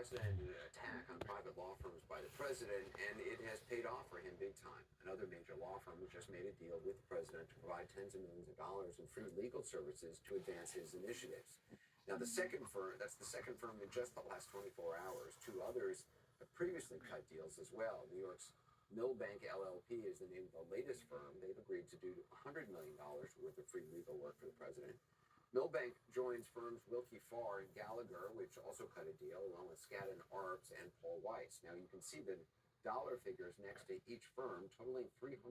unprecedented attack on private law firms by the president, and it has paid off for him big time. Another major law firm just made a deal with the president to provide tens of millions of dollars in free legal services to advance his initiatives. Now, that's the second firm in just the last 24 hours. Two others have previously cut deals as well. New York's Millbank LLP is the name of the latest firm. They've agreed to do $100 million worth of free legal work for the president. Millbank joins firms Wilkie Farr and Gallagher, which also cut a deal, along with Skadden Arps and Paul Weiss. Now, you can see the dollar figures next to each firm, totaling $340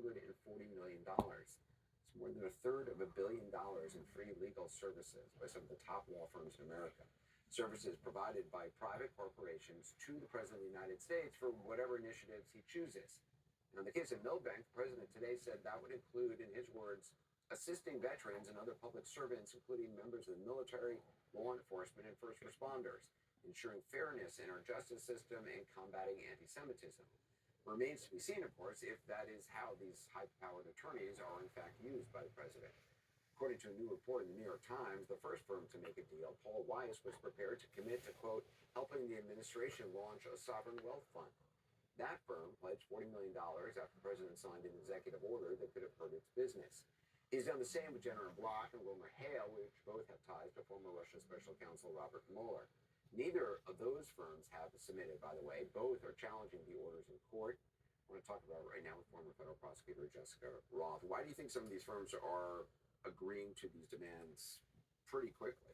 million. It's more than a third of $1 billion in free legal services by some of the top law firms in America. Services provided by private corporations to the President of the United States for whatever initiatives he chooses. Now, in the case of Millbank, the President today said that would include, in his words, assisting veterans and other public servants, including members of the military, law enforcement, and first responders, ensuring fairness in our justice system and combating anti-Semitism. Remains to be seen, of course, if that is how these high-powered attorneys are in fact used by the president. According to a new report in the New York Times, the first firm to make a deal, Paul Weiss, was prepared to commit to, quote, helping the administration launch a sovereign wealth fund. That firm pledged $40 million after the president signed an executive order that could have hurt its business. He's done the same with Jenner & Block and Wilmer Hale, which both have ties to former Russia Special Counsel Robert Mueller. Neither of those firms have submitted, by the way. Both are challenging the orders in court. I want to talk about it right now with former federal prosecutor Jessica Roth. Why do you think some of these firms are agreeing to these demands pretty quickly?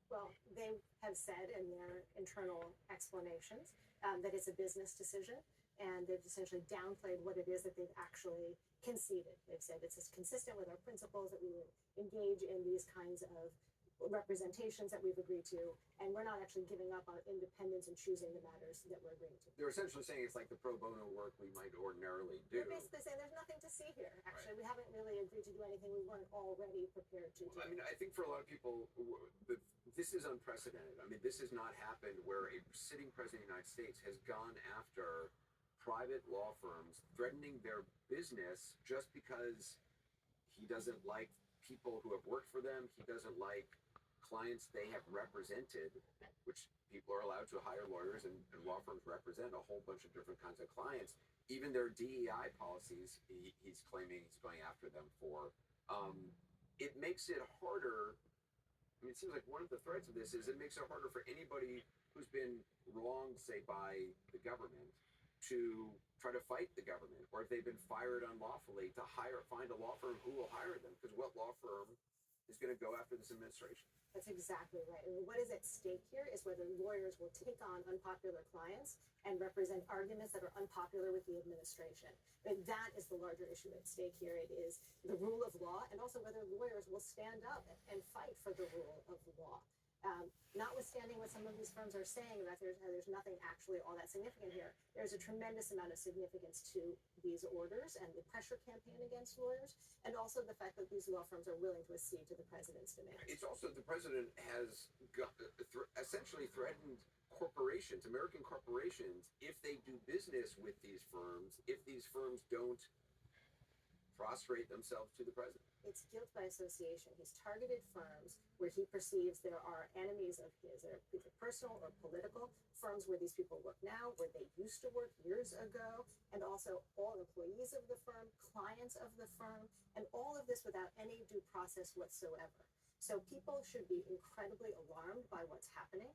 Well, they have said in their internal explanations that it's a business decision, and they've essentially downplayed what it is that they've actually conceded. They've said it's consistent with our principles that we would engage in these kinds of representations that we've agreed to, and we're not actually giving up our independence in choosing the matters that we're agreeing to. They're essentially saying it's like the pro bono work we might ordinarily do. They're basically saying there's nothing to see here. Actually, we haven't really agreed to do anything we weren't already prepared to do. I mean, I think for a lot of people, this is unprecedented. I mean, this has not happened where a sitting president of the United States has gone after private law firms, threatening their business just because he doesn't like people who have worked for them. He doesn't like clients they have represented, which people are allowed to hire lawyers, and law firms represent a whole bunch of different kinds of clients. Even their DEI policies, he's claiming he's going after them for. It makes it harder. I mean, it seems like one of the threats of this is it makes it harder for anybody who's been wronged, say, by the government, to try to fight the government, or if they've been fired unlawfully, to find a law firm who will hire them, because what law firm is going to go after this administration? That's exactly right. And what is at stake here is whether lawyers will take on unpopular clients and represent arguments that are unpopular with the administration. And that is the larger issue at stake here. It is the rule of law, and also whether lawyers will stand up and fight for the rule of law. Notwithstanding what some of these firms are saying, that there's nothing actually all that significant here, there's a tremendous amount of significance to these orders and the pressure campaign against lawyers, and also the fact that these law firms are willing to accede to the president's demands. It's also the president has essentially threatened corporations, American corporations, if they do business with these firms, if these firms don't prostrate themselves to the president. It's guilt by association. He's targeted firms where he perceives there are enemies of his, either personal or political, firms where these people work now, where they used to work years ago, and also all employees of the firm, clients of the firm, and all of this without any due process whatsoever. So people should be incredibly alarmed by what's happening,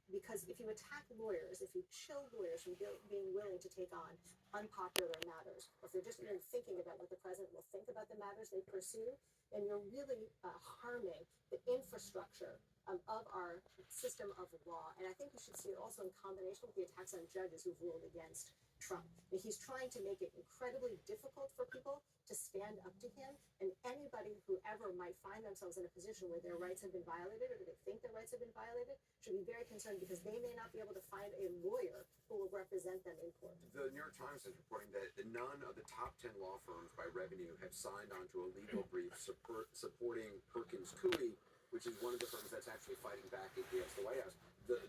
because if you attack lawyers, if you chill lawyers from being willing to take on unpopular matters, or if they're just even thinking about what the president will think about the matters they pursue, then you're really harming the infrastructure of our system of law. And I think you should see it also in combination with the attacks on judges who've ruled against Trump. And he's trying to make it incredibly difficult for people to stand up to him, and anybody who ever might find themselves in a position where their rights have been violated, or they think their rights have been violated, should be very concerned, because they may not be able to find a lawyer who will represent them in court. The New York Times is reporting that none of the top 10 law firms by revenue have signed onto a legal brief supporting Perkins Coie, which is one of the firms that's actually fighting back against the White House. The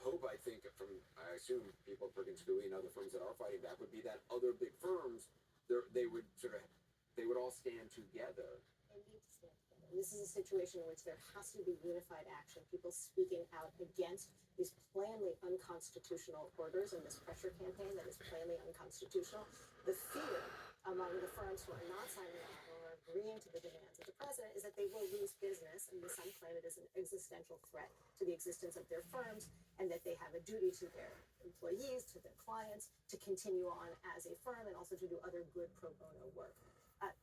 hope, I think, from, I assume, people at Perkins Coie and other firms that are fighting back would be that other big firms, they would all stand together. They need to stand together. This is a situation in which there has to be unified action, people speaking out against these plainly unconstitutional orders and this pressure campaign that is plainly unconstitutional. The fear among the firms who are not signing on or agreeing to the demands of the president is that they will lose business, and some claim it is an existential threat to the existence of their firms, and that they have a duty to their employees, to their clients, to continue on as a firm and also to do other good pro bono work.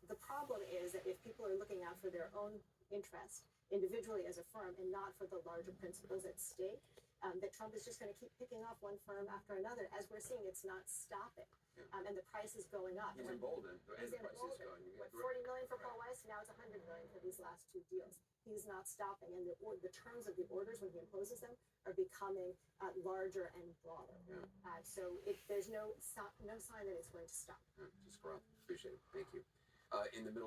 The problem is that if people are looking out for their own interest individually as a firm and not for the larger principles at stake, that Trump is just going to keep picking off one firm after another. As we're seeing, it's not stopping. And the price is going up. He's emboldened, and the price is going. What, 40 million for Paul Weiss? Now it's 100 million for these last two deals. He's not stopping, and the terms of the orders when he imposes them are becoming larger and broader. So there's no sign that it's going to stop. Just grow. Appreciate it. Thank you. In the Middle